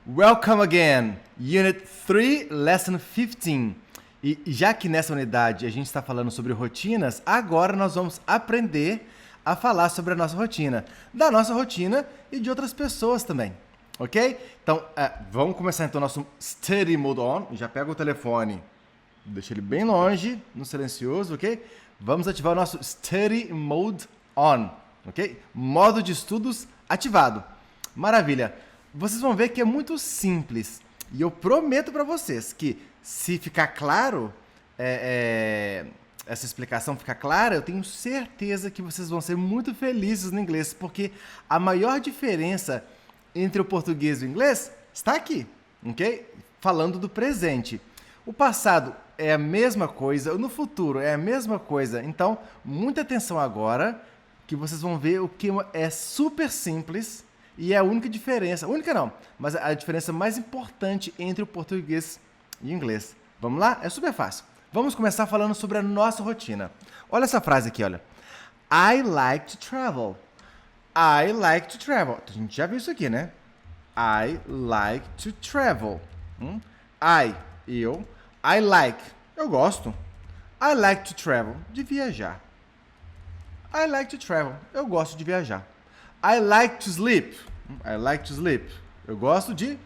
Welcome again! Unit 3, Lesson 15. E já que nessa unidade a gente está falando sobre rotinas, agora nós vamos aprender a falar sobre a nossa rotina. Da nossa rotina e de outras pessoas também, ok? Então, vamos começar então nosso Study Mode On. Já pega o telefone, deixa ele bem longe, no silencioso, ok? Vamos ativar o nosso Study Mode On, ok? Modo de estudos ativado. Maravilha! Vocês vão ver que é muito simples. E eu prometo para vocês que, se ficar claro, essa explicação ficar clara, eu tenho certeza que vocês vão ser muito felizes no inglês, porque a maior diferença entre o português e o inglês está aqui, ok? Falando do presente. O passado é a mesma coisa, no futuro é a mesma coisa. Então, muita atenção agora, que vocês vão ver o que é super simples. E é a única diferença, única não, mas a diferença mais importante entre o português e o inglês. Vamos lá? É super fácil. Vamos começar falando sobre a nossa rotina. Olha essa frase aqui, olha. I like to travel. I like to travel. A gente já viu isso aqui, né? I like to travel. Eu. I like, eu gosto. I like to travel, de viajar. I like to travel, eu gosto de viajar. I like to sleep. I like to sleep. Eu gosto de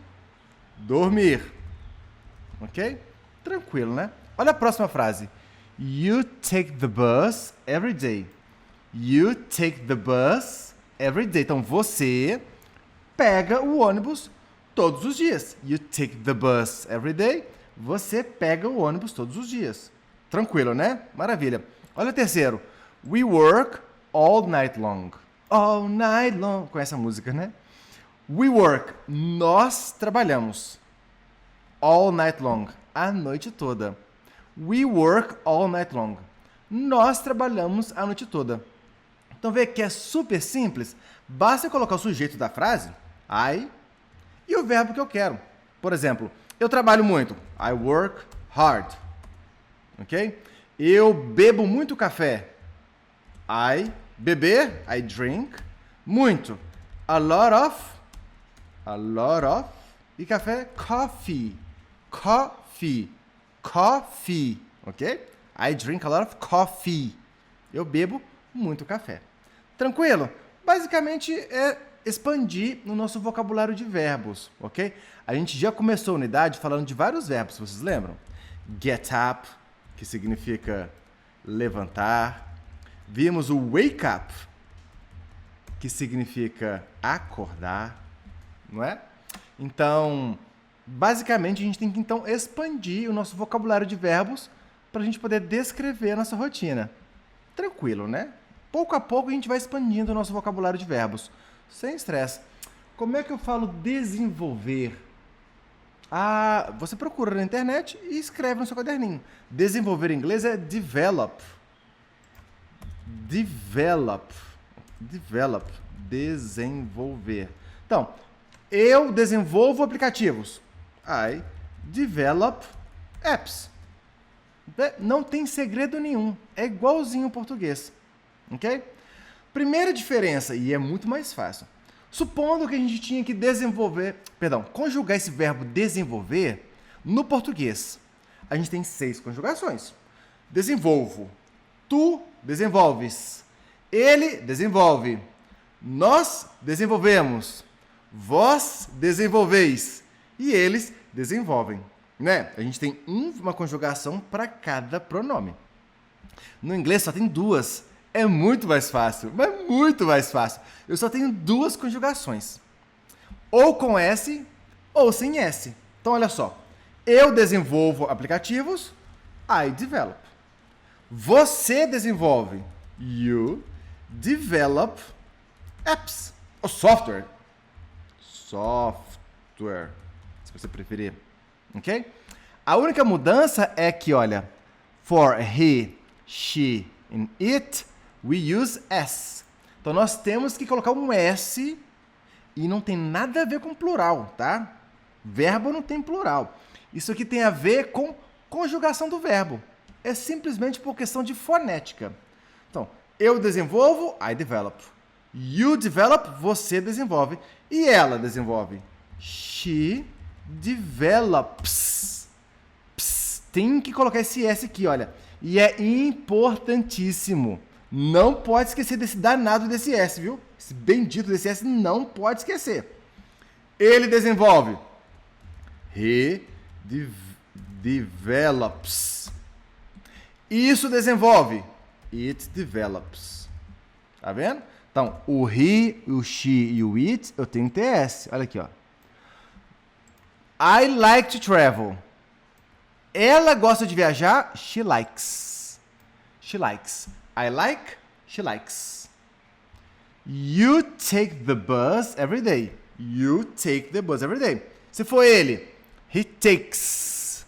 dormir. Ok? Tranquilo, né? Olha a próxima frase. You take the bus every day. You take the bus every day. Então, você pega o ônibus todos os dias. You take the bus every day. Você pega o ônibus todos os dias. Tranquilo, né? Maravilha. Olha o terceiro. We work all night long. All night long. Conhece a música, né? We work. Nós trabalhamos. All night long. A noite toda. We work all night long. Nós trabalhamos a noite toda. Então vê que é super simples. Basta colocar o sujeito da frase, I, e o verbo que eu quero. Por exemplo, eu trabalho muito. I work hard. Ok? Eu bebo muito café. Beber, I drink. Muito. A lot of. E café, coffee. Coffee. Ok? I drink a lot of coffee. Eu bebo muito café. Tranquilo? Basicamente é expandir no nosso vocabulário de verbos, ok? A gente já começou a unidade falando de vários verbos, vocês lembram? Get up, que significa levantar. Vimos o wake up, que significa acordar, não é? Então, basicamente, a gente tem que então expandir o nosso vocabulário de verbos para a gente poder descrever a nossa rotina. Tranquilo, né? Pouco a pouco a gente vai expandindo o nosso vocabulário de verbos, sem estresse. Como é que eu falo desenvolver? Você procura na internet e escreve no seu caderninho. Desenvolver em inglês é develop. Desenvolver. Então, eu desenvolvo aplicativos. I develop apps. Não tem segredo nenhum. É igualzinho o português. Ok? Primeira diferença, e é muito mais fácil. Supondo que a gente tinha que conjugar esse verbo desenvolver no português. A gente tem 6 conjugações. Desenvolvo. Tu desenvolves. Ele desenvolve. Nós desenvolvemos. Vós desenvolveis. E eles desenvolvem. Né? A gente tem uma conjugação para cada pronome. No inglês só tem 2. É muito mais fácil. Mas muito mais fácil. Eu só tenho 2 conjugações. Ou com S ou sem S. Então, olha só. Eu desenvolvo aplicativos. I develop. Você desenvolve. You develop apps. Ou software. Software, se você preferir. Ok? A única mudança é que, olha, for he, she and it, we use S. Então, nós temos que colocar um S e não tem nada a ver com plural, tá? Verbo não tem plural. Isso aqui tem a ver com conjugação do verbo. É simplesmente por questão de fonética. Então, eu desenvolvo, I develop. You develop, você desenvolve. E ela desenvolve. She develops. Tem que colocar esse S aqui, olha. E é importantíssimo. Não pode esquecer desse danado desse S, viu? Esse bendito desse S não pode esquecer. Ele desenvolve. He develops. Isso desenvolve. It develops. Tá vendo? Então, o he, o she e o it, eu tenho que ter S. Olha aqui, ó. I like to travel. Ela gosta de viajar. She likes. She likes. I like. She likes. You take the bus every day. You take the bus every day. Se for ele, he takes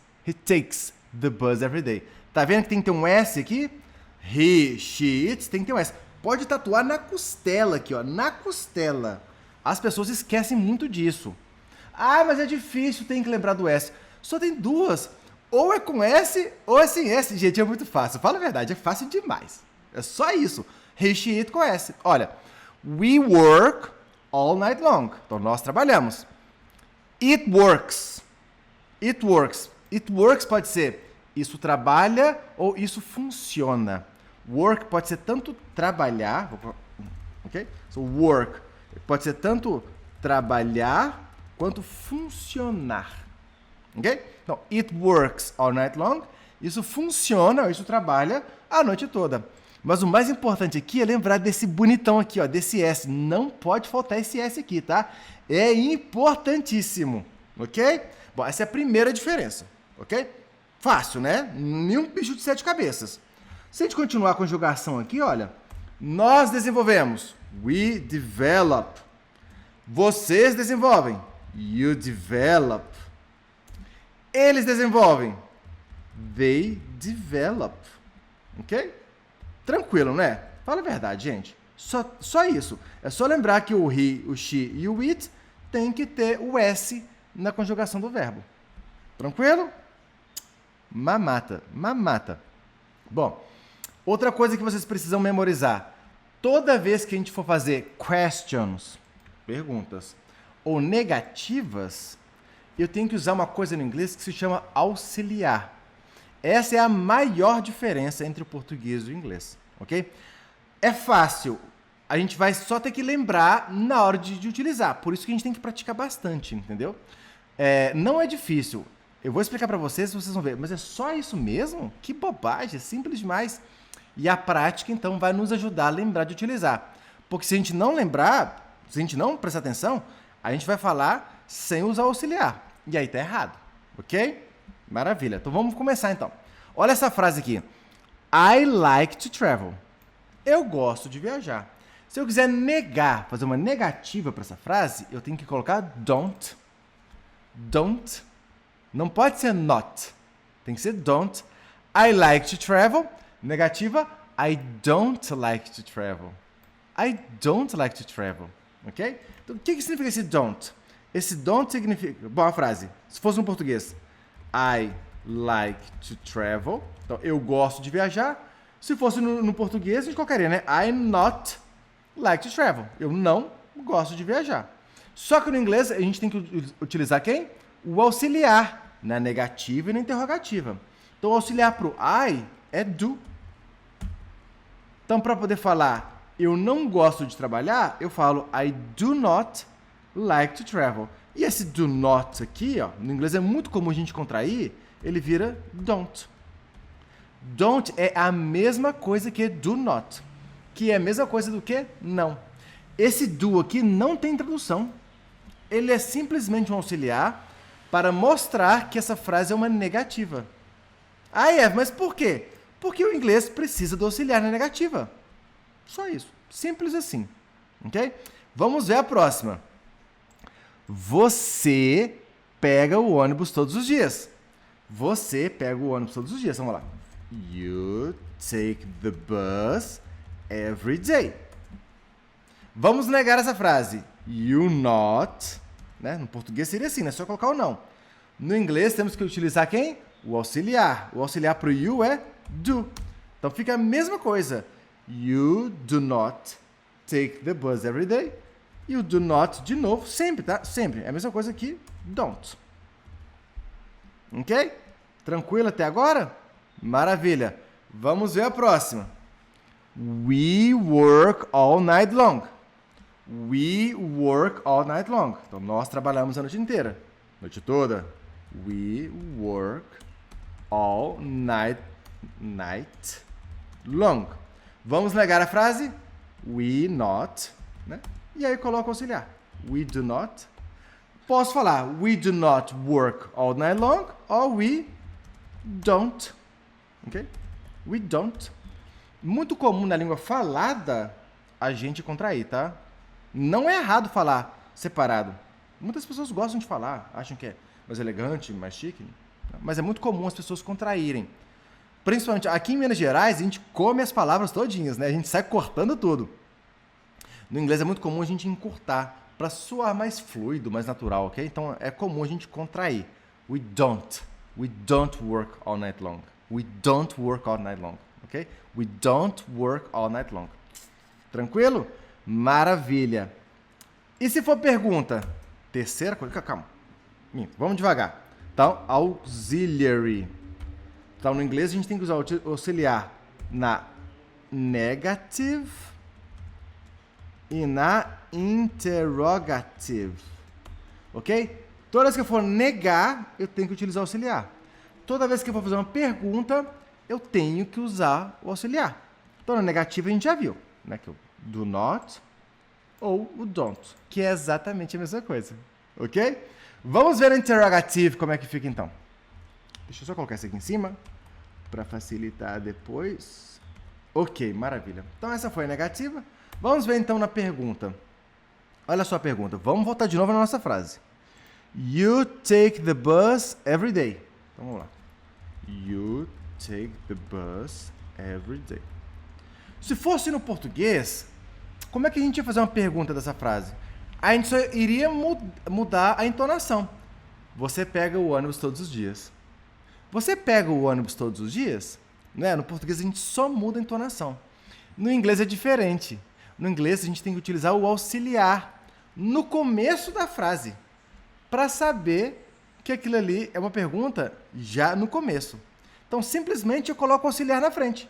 the bus every day. Tá vendo que tem que ter um S aqui? He, she, it, tem que ter um S. Pode tatuar na costela aqui, ó, na costela. As pessoas esquecem muito disso. Ah, mas é difícil, tem que lembrar do S. Só tem duas. Ou é com S, ou é sem S. Gente, é muito fácil. Fala a verdade, é fácil demais. É só isso. He, she, it com S. Olha, we work all night long. Então, nós trabalhamos. It works. It works. It works pode ser isso trabalha ou isso funciona. Work pode ser tanto trabalhar, ok? So, work pode ser tanto trabalhar quanto funcionar, ok? Então, it works all night long. Isso funciona, isso trabalha a noite toda. Mas o mais importante aqui é lembrar desse bonitão aqui, ó, desse S. Não pode faltar esse S aqui, tá? É importantíssimo, ok? Bom, essa é a primeira diferença, ok? Fácil, né? Nenhum bicho de 7 cabeças. Se a gente continuar a conjugação aqui, olha, nós desenvolvemos. We develop. Vocês desenvolvem. You develop. Eles desenvolvem. They develop. Ok? Tranquilo, né? Fala a verdade, gente. Só isso. É só lembrar que o he, o she e o it tem que ter o S na conjugação do verbo. Tranquilo? Mamata. Bom, outra coisa que vocês precisam memorizar. Toda vez que a gente for fazer questions, perguntas, ou negativas, eu tenho que usar uma coisa no inglês que se chama auxiliar. Essa é a maior diferença entre o português e o inglês, ok? É fácil. A gente vai só ter que lembrar na hora de utilizar. Por isso que a gente tem que praticar bastante, entendeu? Não é difícil. Eu vou explicar para vocês vão ver. Mas é só isso mesmo? Que bobagem, é simples demais. E a prática, então, vai nos ajudar a lembrar de utilizar. Porque se a gente não lembrar, se a gente não prestar atenção, a gente vai falar sem usar auxiliar. E aí tá errado, ok? Maravilha. Então vamos começar, então. Olha essa frase aqui. I like to travel. Eu gosto de viajar. Se eu quiser negar, fazer uma negativa para essa frase, eu tenho que colocar don't. Don't. Não pode ser not. Tem que ser don't. I like to travel. Negativa, I don't like to travel. I don't like to travel. Ok? Então, o que significa esse don't? Esse don't significa... Bom, a frase. Se fosse no português. I like to travel. Então, eu gosto de viajar. Se fosse no português, a gente colocaria, né? I not like to travel. Eu não gosto de viajar. Só que no inglês, a gente tem que utilizar quem? O auxiliar. Na negativa e na interrogativa. Então, o auxiliar para o I é do. Então, para poder falar eu não gosto de trabalhar, eu falo I do not like to travel. E esse do not aqui, ó, no inglês é muito comum a gente contrair, ele vira don't. Don't é a mesma coisa que do not, que é a mesma coisa do que não. Esse do aqui não tem tradução. Ele é simplesmente um auxiliar para mostrar que essa frase é uma negativa. Ah, mas por quê? Porque o inglês precisa do auxiliar na negativa. Só isso. Simples assim. Ok? Vamos ver a próxima. Você pega o ônibus todos os dias. Você pega o ônibus todos os dias. Vamos lá. You take the bus every day. Vamos negar essa frase. You not. Né? No português seria assim, né? Só colocar o não. No inglês temos que utilizar quem? O auxiliar. O auxiliar para o you é do. Então fica a mesma coisa. You do not take the bus every day. E o do not, de novo, sempre, tá? Sempre. É a mesma coisa que don't. Ok? Tranquilo até agora? Maravilha. Vamos ver a próxima. We work all night long. We work all night long. Então, nós trabalhamos a noite inteira. Noite toda. We work all night long. Vamos negar a frase? We not. Né? E aí coloca o auxiliar. We do not. Posso falar we do not work all night long ou we don't. Ok? We don't. Muito comum na língua falada a gente contrair, tá? Não é errado falar separado. Muitas pessoas gostam de falar, acham que é mais elegante, mais chique. Mas é muito comum as pessoas contraírem. Principalmente aqui em Minas Gerais, a gente come as palavras todinhas, né? A gente sai cortando tudo. No inglês é muito comum a gente encurtar para soar mais fluido, mais natural, ok? Então é comum a gente contrair. We don't work all night long. We don't work all night long, ok? We don't work all night long. Tranquilo? Maravilha. E se for pergunta? Terceira coisa, calma. Vamos devagar. Então, auxiliary. Então, no inglês a gente tem que usar o auxiliar na negative e na interrogative. Ok? Toda vez que eu for negar, eu tenho que utilizar o auxiliar. Toda vez que eu for fazer uma pergunta, eu tenho que usar o auxiliar. Então, na negativa a gente já viu, né? Que é o do not ou o don't, que é exatamente a mesma coisa. Ok? Vamos ver a interrogative como é que fica então. Deixa eu só colocar isso aqui em cima para facilitar depois. Ok, maravilha. Então essa foi a negativa. Vamos ver então na pergunta. Olha só a pergunta. Vamos voltar de novo na nossa frase. You take the bus every day. Então vamos lá. You take the bus every day. Se fosse no português, como é que a gente ia fazer uma pergunta dessa frase? A gente só iria mudar a entonação. Você pega o ônibus todos os dias. Você pega o ônibus todos os dias? Né? No português a gente só muda a entonação. No inglês é diferente. No inglês a gente tem que utilizar o auxiliar no começo da frase para saber que aquilo ali é uma pergunta já no começo. Então, simplesmente eu coloco o auxiliar na frente.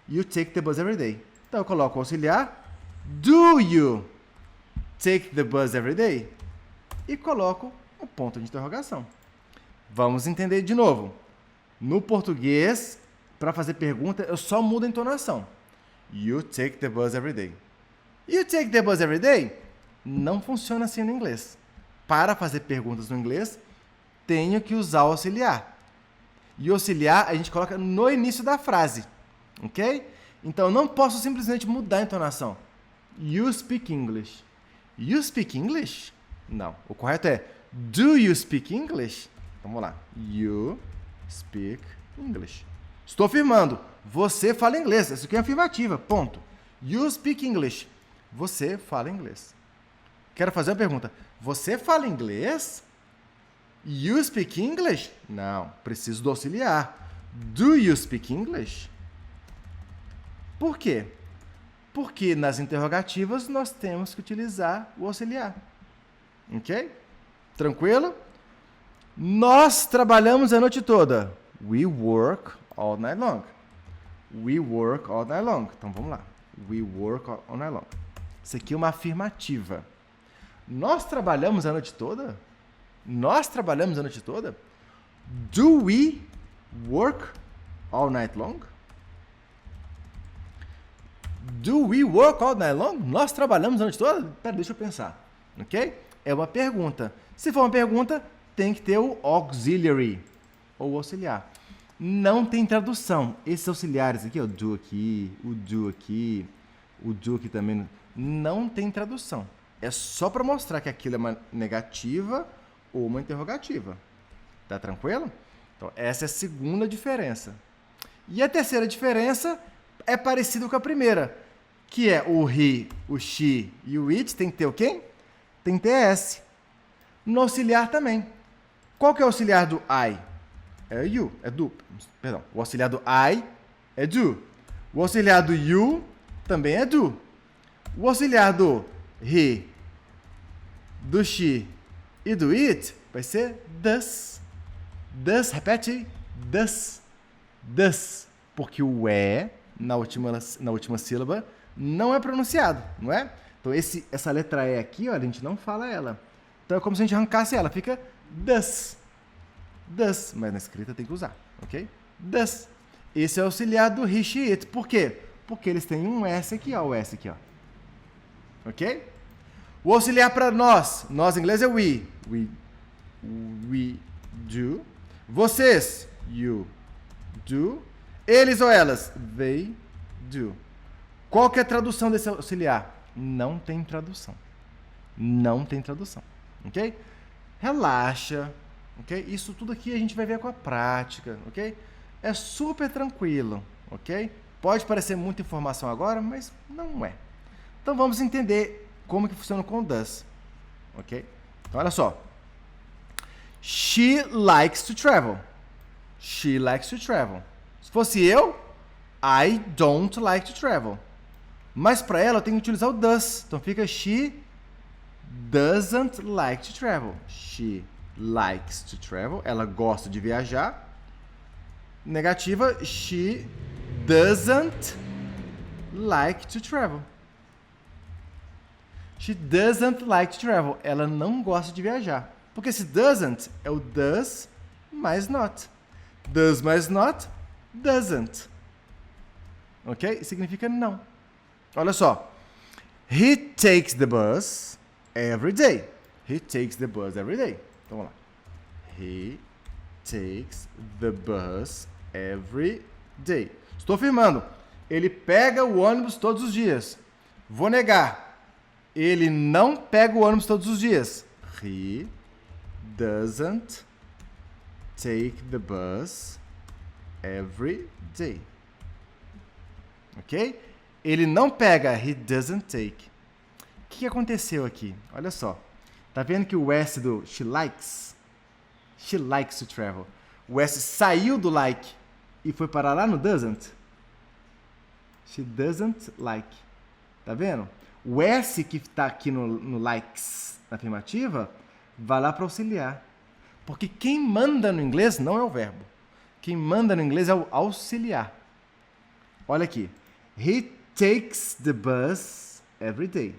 You take the bus every day. Então, eu coloco o auxiliar. Do you take the bus every day? E coloco o ponto de interrogação. Vamos entender de novo. No português, para fazer pergunta, eu só mudo a entonação. You take the bus every day. You take the bus every day? Não funciona assim no inglês. Para fazer perguntas no inglês, tenho que usar o auxiliar. E o auxiliar a gente coloca no início da frase. Ok? Então, eu não posso simplesmente mudar a entonação. You speak English. You speak English? Não. O correto é do you speak English? Então, vamos lá. You speak English. Estou afirmando. Você fala inglês. Isso aqui é afirmativa. Ponto. You speak English. Você fala inglês. Quero fazer uma pergunta. Você fala inglês? You speak English? Não. Preciso do auxiliar. Do you speak English? Por quê? Porque nas interrogativas nós temos que utilizar o auxiliar. Ok? Tranquilo? Nós trabalhamos a noite toda. We work all night long. We work all night long. Então vamos lá. We work all night long. Isso aqui é uma afirmativa. Nós trabalhamos a noite toda? Nós trabalhamos a noite toda? Do we work all night long? Do we work all night long? Nós trabalhamos a noite toda? Pera, deixa eu pensar. Ok? É uma pergunta. Se for uma pergunta, tem que ter o auxiliary, ou auxiliar. Não tem tradução. Esses auxiliares aqui, o do aqui, o do aqui também, não tem tradução. É só para mostrar que aquilo é uma negativa ou uma interrogativa. Tá tranquilo? Então, essa é a segunda diferença. E a terceira diferença é parecida com a primeira, que é o he, o she e o it tem que ter o quê? Tem que ter s. No auxiliar também. Qual que é o auxiliar do I? É you, é do. Perdão. O auxiliar do I é do. O auxiliar do you também é do. O auxiliar do he do she e do it vai ser does. Does, repete, does. Does. Porque o E na última sílaba não é pronunciado, não é? Então essa letra E aqui, olha, a gente não fala ela. Então é como se a gente arrancasse ela, fica does. Does, mas na escrita tem que usar, ok? Does. Esse é o auxiliar do he, she, it. Por quê? Porque eles têm um S aqui, ó, o S aqui, ó. Ok? O auxiliar para nós em inglês é we. We do. Vocês, you do. Eles ou elas, they do. Qual que é a tradução desse auxiliar? Não tem tradução. Não tem tradução, ok? Relaxa, ok? Isso tudo aqui a gente vai ver com a prática, ok? É super tranquilo, ok? Pode parecer muita informação agora, mas não é. Então vamos entender como que funciona com o does, ok? Então olha só. She likes to travel. She likes to travel. Se fosse eu, I don't like to travel. Mas para ela eu tenho que utilizar o does. Então fica she doesn't like to travel. She likes to travel. Ela gosta de viajar. Negativa, she doesn't like to travel. She doesn't like to travel. Ela não gosta de viajar. Porque esse doesn't é o does mais not. Does mais not, doesn't. Ok? Significa não. Olha só. He takes the bus every day. He takes the bus every day. Então, vamos lá. He takes the bus every day. Estou afirmando. Ele pega o ônibus todos os dias. Vou negar. Ele não pega o ônibus todos os dias. He doesn't take the bus every day. Ok? Ele não pega. He doesn't take. O que aconteceu aqui? Olha só. Tá vendo que o S do she likes to travel. O S saiu do like e foi parar lá no doesn't. She doesn't like. Tá vendo? O S que está aqui no likes, na afirmativa, vai lá para auxiliar. Porque quem manda no inglês não é o verbo. Quem manda no inglês é o auxiliar. Olha aqui. He takes the bus every day.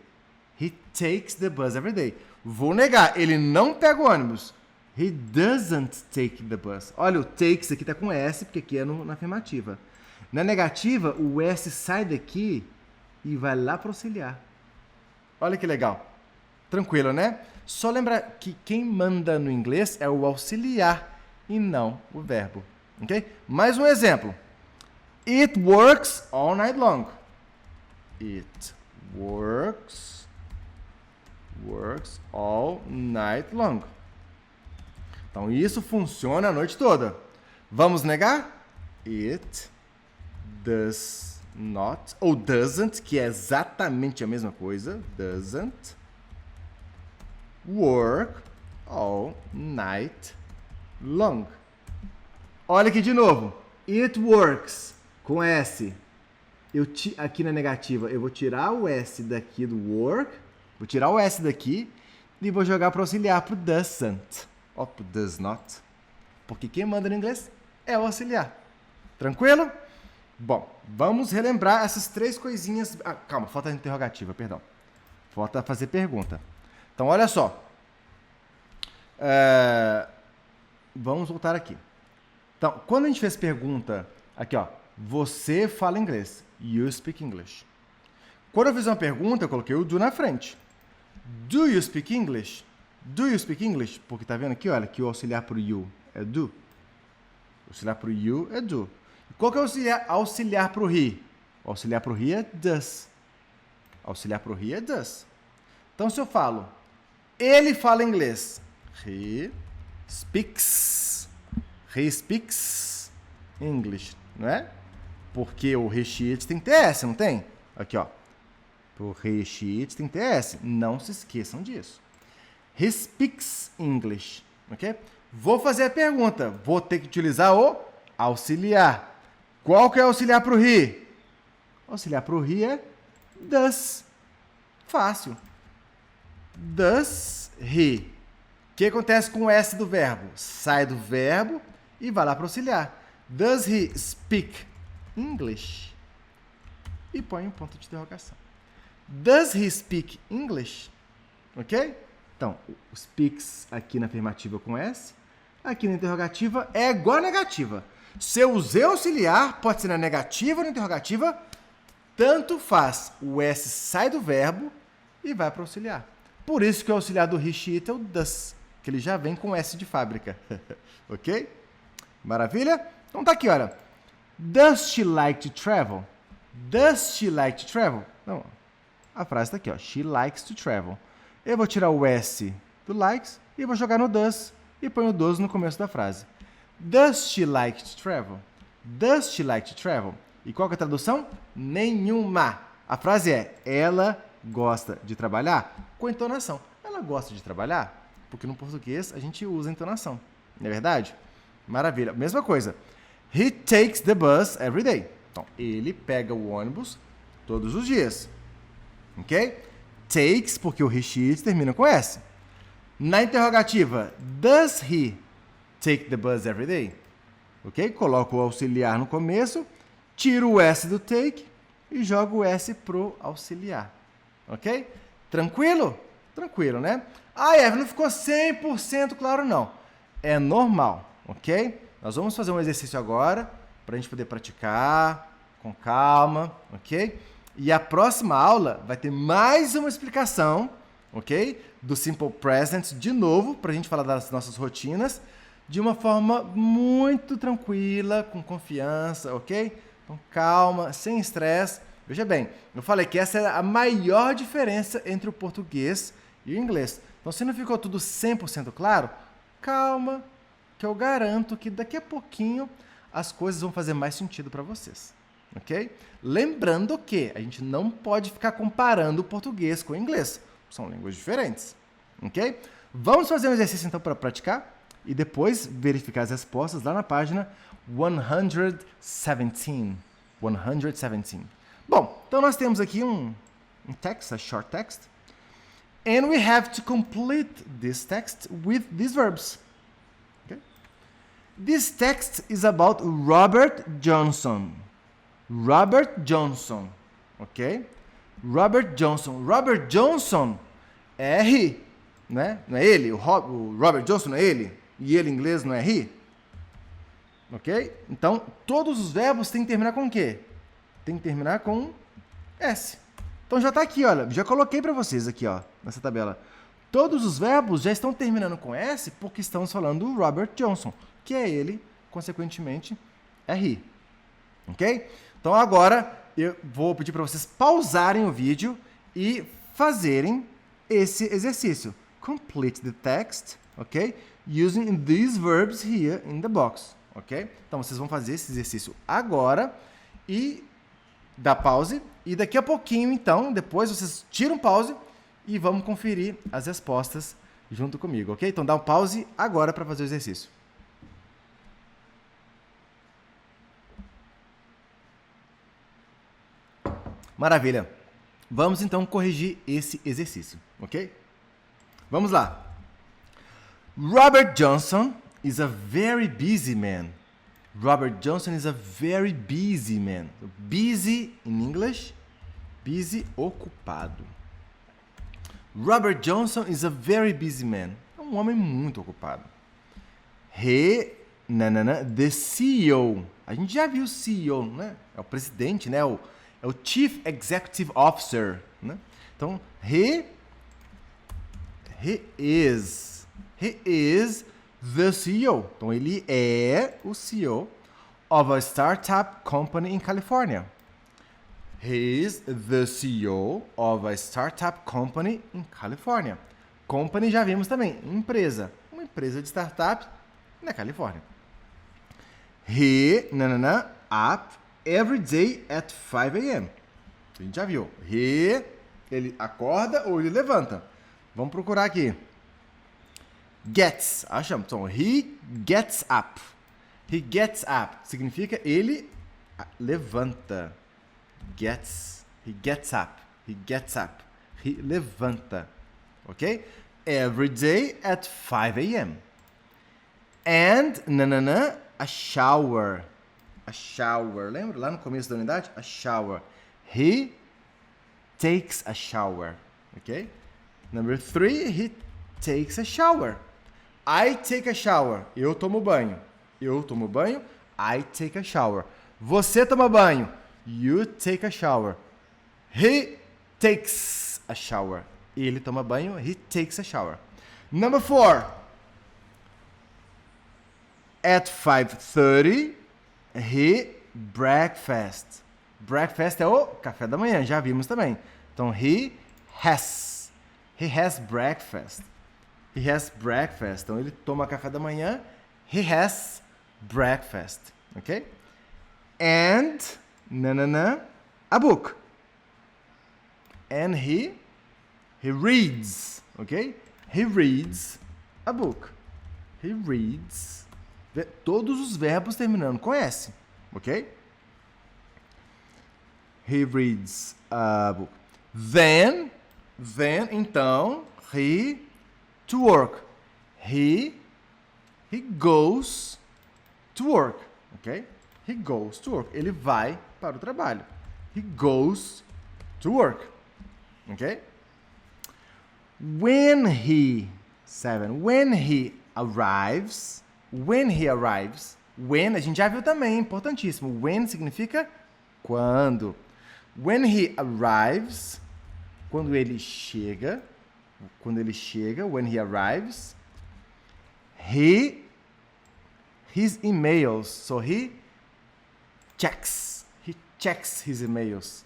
He takes the bus every day. Vou negar, ele não pega o ônibus. He doesn't take the bus. Olha, o takes aqui está com S, porque aqui é na afirmativa. Na negativa, o S sai daqui e vai lá para auxiliar. Olha que legal. Tranquilo, né? Só lembrar que quem manda no inglês é o auxiliar e não o verbo. Ok? Mais um exemplo. It works all night long. It works all night long. Então, isso funciona a noite toda. Vamos negar? It does not, ou doesn't, que é exatamente a mesma coisa. Doesn't work all night long. Olha aqui de novo. It works, com S. Aqui na negativa, eu vou tirar o S daqui do work, vou tirar o S daqui e vou jogar para auxiliar para o doesn't. Ou para o does not. Porque quem manda no inglês é o auxiliar. Tranquilo? Bom, vamos relembrar essas três coisinhas. Ah, calma, falta a interrogativa, perdão. Falta fazer pergunta. Então, olha só. Vamos voltar aqui. Então, quando a gente fez pergunta, aqui ó, você fala inglês. You speak English. Quando eu fiz uma pergunta, eu coloquei o do na frente. Do you speak English? Do you speak English? Porque tá vendo aqui, olha, que o auxiliar para o you é do. O auxiliar para o you é do. Qual que é o auxiliar para o he? O auxiliar para o he é does. Auxiliar para o he é does. Então, se eu falo, ele fala inglês. He speaks English, não é? Porque o he, she, it tem que ter S, não tem? Aqui, ó. O he, she, it tem que ter S. Não se esqueçam disso. He speaks English, ok? Vou fazer a pergunta. Vou ter que utilizar o auxiliar. Qual que é o auxiliar para o he? O auxiliar para o he é does. Fácil. Does he? O que acontece com o S do verbo? Sai do verbo e vai lá para auxiliar. Does he speak English? E põe um ponto de interrogação. Does he speak English? Ok? Então, o speaks aqui na afirmativa com S, aqui na interrogativa é igual a negativa. Se eu usei auxiliar, pode ser na negativa ou na interrogativa, tanto faz. O S sai do verbo e vai para o auxiliar. Por isso que o auxiliar do he, she, it é o does, que ele já vem com S de fábrica. Ok? Maravilha? Então tá aqui, olha. Does she like to travel? Does she like to travel? Não, a frase está aqui, ó. She likes to travel. Eu vou tirar o S do likes e vou jogar no does e ponho o does no começo da frase. Does she like to travel? Does she like to travel? E qual que é a tradução? Nenhuma. A frase é, ela gosta de trabalhar? Com entonação. Ela gosta de trabalhar? Porque no português a gente usa entonação. Não é verdade? Maravilha. Mesma coisa. He takes the bus every day. Então, ele pega o ônibus todos os dias. Ok? Takes, porque o he, she, it termina com S. Na interrogativa, does he take the bus every day? Ok? Coloco o auxiliar no começo, tiro o S do take e jogo o S pro auxiliar. Ok? Tranquilo? Tranquilo, né? Ah, Evan, não ficou 100% claro, não. É normal, ok? Nós vamos fazer um exercício agora para a gente poder praticar com calma, ok? E a próxima aula vai ter mais uma explicação, ok? Do Simple Present, de novo, para a gente falar das nossas rotinas, de uma forma muito tranquila, com confiança, ok? Então, calma, sem estresse. Veja bem, eu falei que essa é a maior diferença entre o português e o inglês. Então, se não ficou tudo 100% claro, calma, que eu garanto que daqui a pouquinho as coisas vão fazer mais sentido para vocês. Ok? Lembrando que a gente não pode ficar comparando o português com o inglês. São línguas diferentes. Ok? Vamos fazer um exercício então para praticar e depois verificar as respostas lá na página 117. 117. Bom, então nós temos aqui um text, a short text. And we have to complete this text with these verbs. Okay? This text is about Robert Johnson. Robert Johnson, ok? Robert Johnson. Robert Johnson é he, né? Não é ele? O Robert Johnson não é ele? E ele em inglês não é he? Ok? Então, todos os verbos têm que terminar com o quê? Tem que terminar com S. Então já está aqui, olha. Já coloquei para vocês aqui, ó, nessa tabela. Todos os verbos já estão terminando com S porque estamos falando do Robert Johnson, que é ele, consequentemente, é he. Ok? Então agora eu vou pedir para vocês pausarem o vídeo e fazerem esse exercício. Complete the text, ok? Using these verbs here in the box, ok? Então vocês vão fazer esse exercício agora e dá pause. E daqui a pouquinho, então, depois vocês tiram pause e vamos conferir as respostas junto comigo, ok? Então dá um pause agora para fazer o exercício. Maravilha. Vamos então corrigir esse exercício, ok? Vamos lá. Robert Johnson is a very busy man. Robert Johnson is a very busy man. Busy in English, busy, ocupado. Robert Johnson is a very busy man. É um homem muito ocupado. The CEO. A gente já viu o CEO, né? É o presidente, né? É o Chief Executive Officer, né? Então, he is the CEO. Então, ele é o CEO of a startup company in California. He is the CEO of a startup company in California. Company já vimos também, empresa. Uma empresa de startup na Califórnia. He, up every day at 5 a.m. A gente já viu. Ele acorda ou ele levanta. Vamos procurar aqui. Gets. Achamos. Então, he gets up. He gets up. Significa ele levanta. Gets. He gets up. He gets up. He levanta. ok? Every day at 5 a.m. And, a shower. A shower. Lembra lá no começo da unidade? A shower. He takes a shower. Ok? Number 3, he takes a shower. I take a shower. Eu tomo banho. Eu tomo banho. I take a shower. Você toma banho. You take a shower. He takes a shower. Ele toma banho. He takes a shower. Number 4. At 5:30, he breakfast. Breakfast é o café da manhã, já vimos também. Então, he has breakfast. He has breakfast. Então, ele toma café da manhã. He has breakfast. Ok? And, a book. And he reads. Ok? He reads a book. He reads. Todos os verbos terminando com S. Ok? He reads a book. Then, então, he to work. He goes to work. Ok? He goes to work. Ele vai para o trabalho. He goes to work. Ok? When he arrives. When a gente já viu também, importantíssimo. When significa quando. When he arrives, quando ele chega, when he arrives, his emails, so he checks his emails.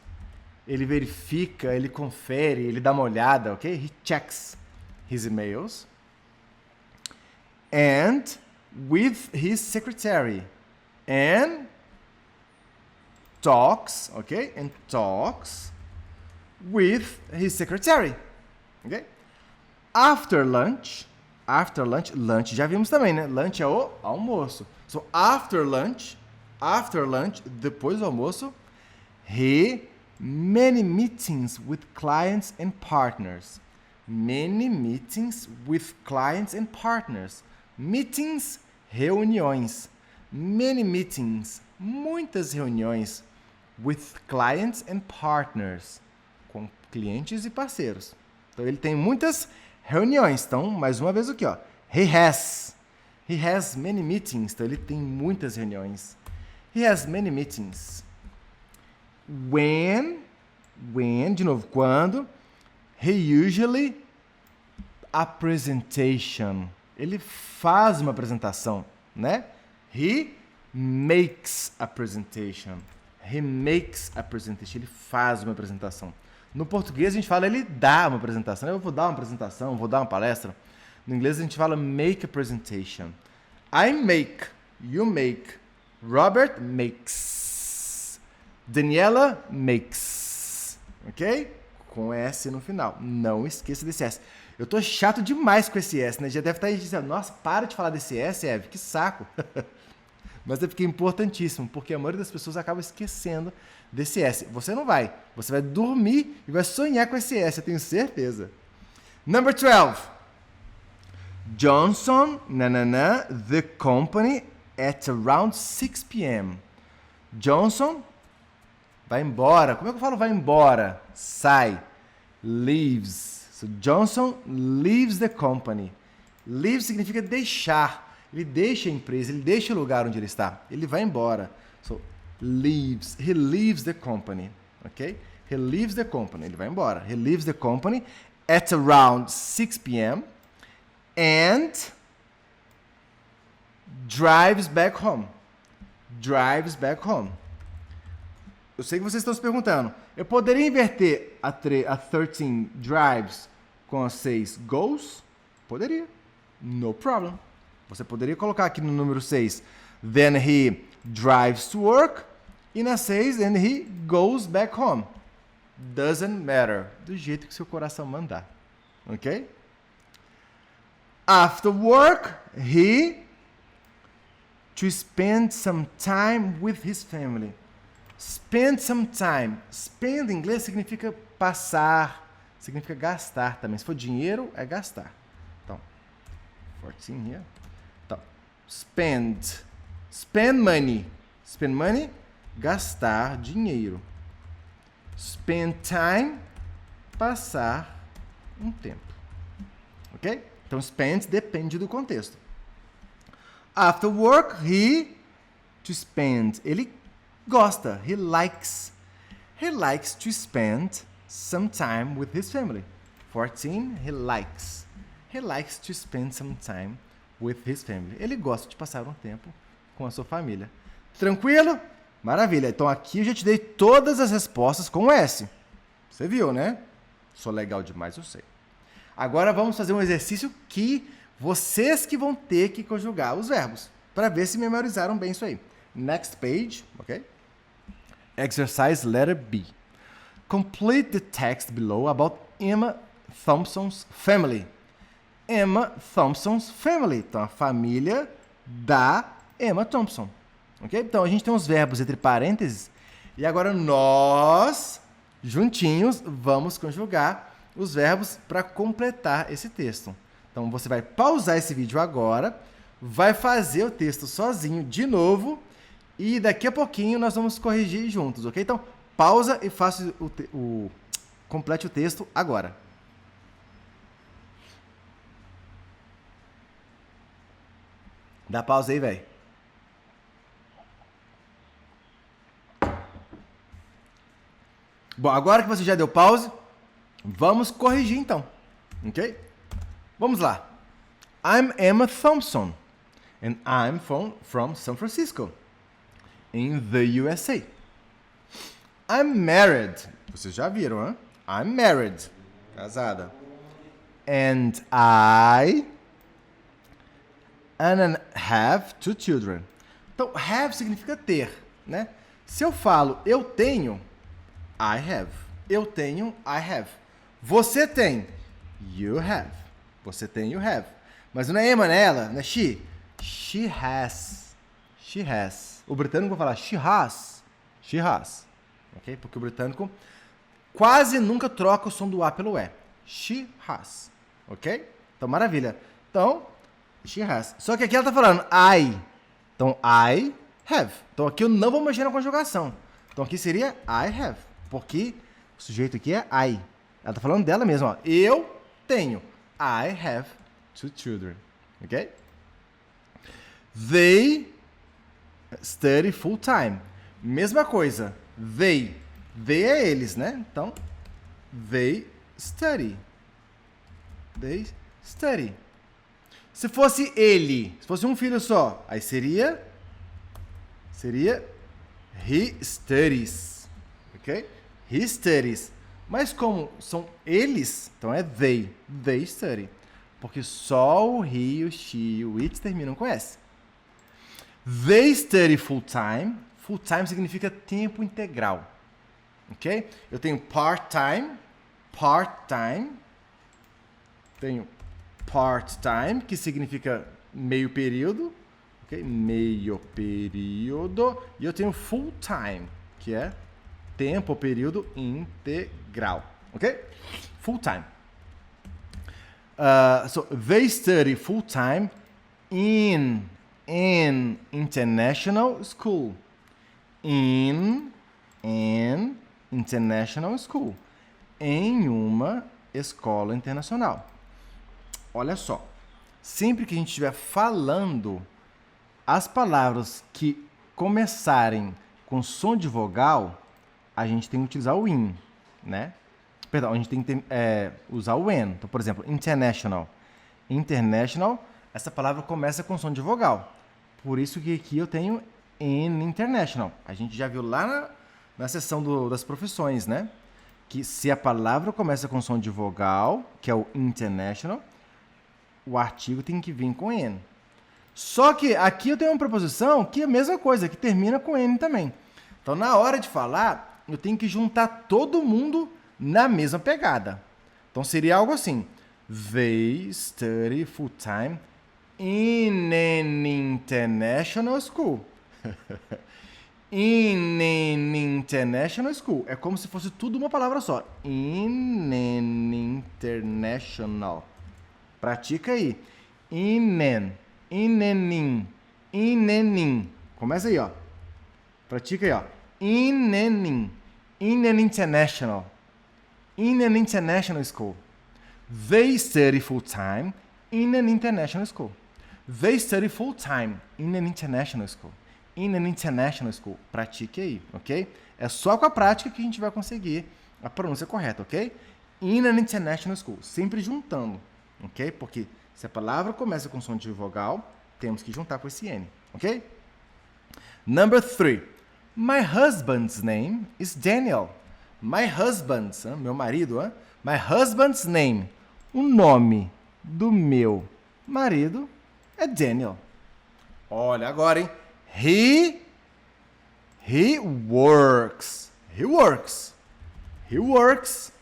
Ele verifica, ele confere, ele dá uma olhada, ok? He checks his emails. And with his secretary. And talks, okay? And talks with his secretary. Okay? After lunch, lunch já vimos também, né? Lunch é o almoço. So after lunch, depois do almoço, many meetings with clients and partners. Many meetings with clients and partners. Meetings, reuniões. Many meetings, muitas reuniões with clients and partners. Com clientes e parceiros. Então ele tem muitas reuniões. Então, mais uma vez aqui, ó. He has many meetings. Então ele tem muitas reuniões. He has many meetings. When, de novo, quando. He usually a presentation. Ele faz uma apresentação, né? He makes a presentation. Ele faz uma apresentação. No português a gente fala ele dá uma apresentação. Eu vou dar uma apresentação, vou dar uma palestra. No inglês a gente fala make a presentation. I make, you make, Robert makes, Daniela makes. Ok? Com S no final. Não esqueça desse S. Eu tô chato demais com esse S, né? Já deve estar aí dizendo, nossa, para de falar desse S, Eve, que saco. Mas é porque é importantíssimo, porque a maioria das pessoas acaba esquecendo desse S. Você não vai. Você vai dormir e vai sonhar com esse S, eu tenho certeza. Number 12. Johnson, the company at around 6 p.m. Johnson vai embora. Como é que eu falo vai embora? Sai. Leaves. So Johnson leaves the company. Leave significa deixar. Ele deixa a empresa, ele deixa o lugar onde ele está. Ele vai embora. So, leaves. He leaves the company. Ok? He leaves the company. Ele vai embora. He leaves the company at around 6 p.m. and drives back home. Drives back home. Eu sei que vocês estão se perguntando. Eu poderia inverter a 13 drives com a 6 goes? Poderia. No problem. Você poderia colocar aqui no número 6. Then he drives to work. E na 6, and he goes back home. Doesn't matter. Do jeito que seu coração mandar. Ok? After work, he to spend some time with his family. Spend some time. Spend em inglês significa passar, significa gastar também. Se for dinheiro, é gastar. Então, 14 here. Então, spend. Spend money. Spend money, gastar dinheiro. Spend time, passar um tempo. Ok? Então, spend depende do contexto. After work, to spend. Ele gosta. He likes to spend some time with his family. 14, he likes. He likes to spend some time with his family. Ele gosta de passar um tempo com a sua família. Tranquilo? Maravilha. Então aqui eu já te dei todas as respostas com S. Você viu, né? Sou legal demais, eu sei. Agora vamos fazer um exercício que vocês que vão ter que conjugar os verbos, para ver se memorizaram bem isso aí. Next page, ok? Exercise letter B. Complete the text below about Emma Thompson's family. Emma Thompson's family. Então, a família da Emma Thompson. Ok? Então, a gente tem os verbos entre parênteses. E agora nós, juntinhos, vamos conjugar os verbos para completar esse texto. Então, você vai pausar esse vídeo agora, vai fazer o texto sozinho de novo e daqui a pouquinho nós vamos corrigir juntos, ok? Então, pausa e faça complete o texto agora. Dá pausa aí, velho. Bom, agora que você já deu pause, vamos corrigir então, ok? Vamos lá. I'm Emma Thompson, and I'm from San Francisco, in the USA. I'm married. Vocês já viram, hein? I'm married. Casada. And I have 2 children. Então, have significa ter, né? Se eu falo eu tenho, I have. Eu tenho, I have. Você tem, you have. Você tem, you have. Mas não é Emma, não é ela, não é she. She has. She has. O britânico vai falar she has. She has. Ok? Porque o britânico quase nunca troca o som do A pelo E. She has. Ok? Então, maravilha. Então, she has. Só que aqui ela tá falando I. Então, I have. Então, aqui eu não vou mexer na conjugação. Então, aqui seria I have. Porque o sujeito aqui é I. Ela tá falando dela mesma, ó. Eu tenho. I have 2 children. Ok? They study full time. Mesma coisa. They. They é eles, né? Então, they study. They study. Se fosse ele, se fosse um filho só, aí seria he studies. Ok? He studies. Mas como são eles, então é they. They study. Porque só o he, o she e o it terminam com S. They study full time. Full time significa tempo integral. Ok? Eu tenho part-time. Part-time. Tenho part-time, que significa meio período. Ok? Meio período. E eu tenho full-time, que é tempo ou período integral. Ok? Full-time. So they study full-time in an international school. In an international school. Em uma escola internacional. Olha só. Sempre que a gente estiver falando, as palavras que começarem com som de vogal, a gente tem que utilizar o in, né? Perdão, a gente tem que usar o when. Então, por exemplo, international. International, essa palavra começa com som de vogal. Por isso que aqui eu tenho in international. A gente já viu lá na seção das profissões, né? Que se a palavra começa com som de vogal, que é o international, o artigo tem que vir com N. Só que aqui eu tenho uma preposição que é a mesma coisa, que termina com N também. Então, na hora de falar, eu tenho que juntar todo mundo na mesma pegada. Então, seria algo assim. They study full-time in an international school. In an international school. É como se fosse tudo uma palavra só. In an international. Pratica aí. In an. In an in. In an in. Começa aí, ó. Pratica aí, ó. In an in. In an international. In an international school. They study full-time in an international school. They study full-time in an international school. In an international school. Pratique aí, ok? É só com a prática que a gente vai conseguir a pronúncia correta, ok? In an international school. Sempre juntando, ok? Porque se a palavra começa com som de vogal, temos que juntar com esse N, ok? Number 3. My husband's name is Daniel. My husband's, meu marido, my husband's name. O nome do meu marido é Daniel. Olha agora, hein? He works. He works. He works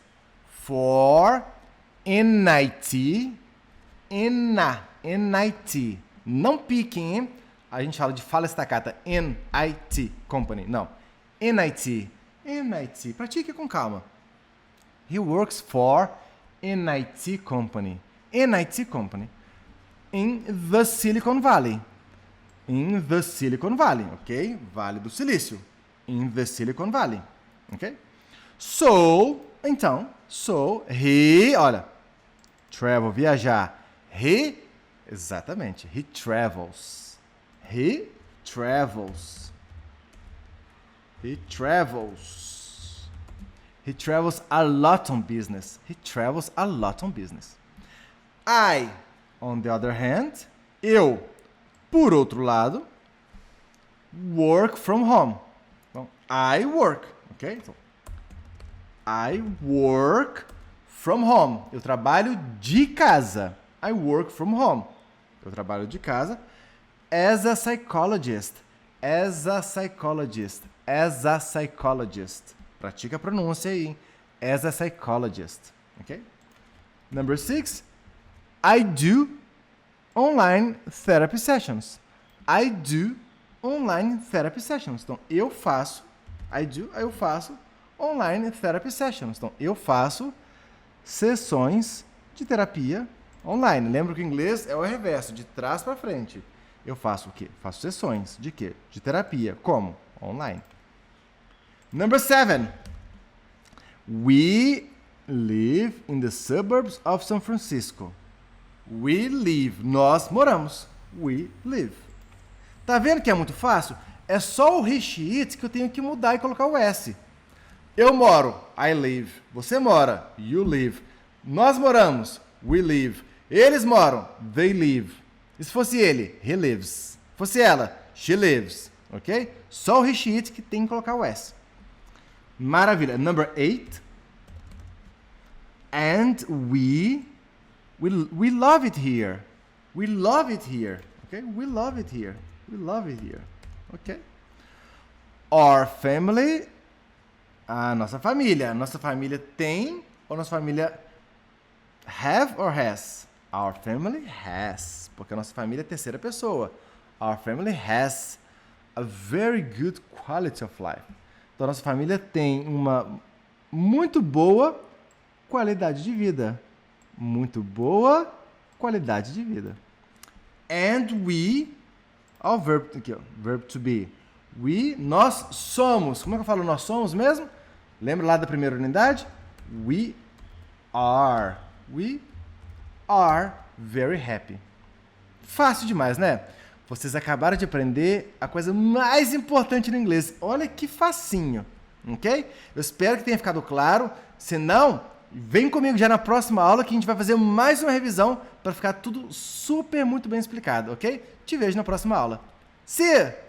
for NIT. NIT. Não piquem, hein? A gente fala de fala estacata. NIT Company. Não. NIT. NIT. Pratique com calma. He works for NIT Company. NIT Company. In the Silicon Valley. In the Silicon Valley, ok? Vale do Silício. In the Silicon Valley, ok? So, he, olha, travel, viajar. Exatamente, he travels. He travels. He travels. He travels a lot on business. He travels a lot on business. I, on the other hand, eu, por outro lado, work from home. Então, I work, ok? Então, I work from home. Eu trabalho de casa. I work from home. Eu trabalho de casa. As a psychologist. As a psychologist. As a psychologist. Pratica a pronúncia aí. As a psychologist. Ok? Number 6. I do online therapy sessions. I do online therapy sessions. Então, eu faço online therapy sessions. Então, eu faço sessões de terapia online. Lembra que o inglês é o reverso, de trás para frente. Eu faço o quê? Faço sessões de quê? De terapia. Como? Online. Number 7. We live in the suburbs of San Francisco. We live. Nós moramos. We live. Tá vendo que é muito fácil? É só o he, she, it que eu tenho que mudar e colocar o S. Eu moro. I live. Você mora. You live. Nós moramos. We live. Eles moram. They live. E se fosse ele? He lives. Se fosse ela? She lives. Ok? Só o he, she, it que tem que colocar o S. Maravilha. Number 8. And we love it here. We love it here. Okay? We love it here. We love it here. Okay? Our family. A nossa família. Nossa família tem ou nossa família have or has? Our family has. Porque a nossa família é terceira pessoa. Our family has a very good quality of life. Então, a nossa família tem uma muito boa qualidade de vida. Muito boa qualidade de vida. And we, ó, o verbo aqui, ó, verb to be. We, nós somos. Como é que eu falo nós somos mesmo? Lembra lá da primeira unidade? We are. We are very happy. Fácil demais, né? Vocês acabaram de aprender a coisa mais importante no inglês. Olha que facinho, ok? Eu espero que tenha ficado claro. Se não, vem comigo já na próxima aula que a gente vai fazer mais uma revisão para ficar tudo super muito bem explicado, ok? Te vejo na próxima aula. See you!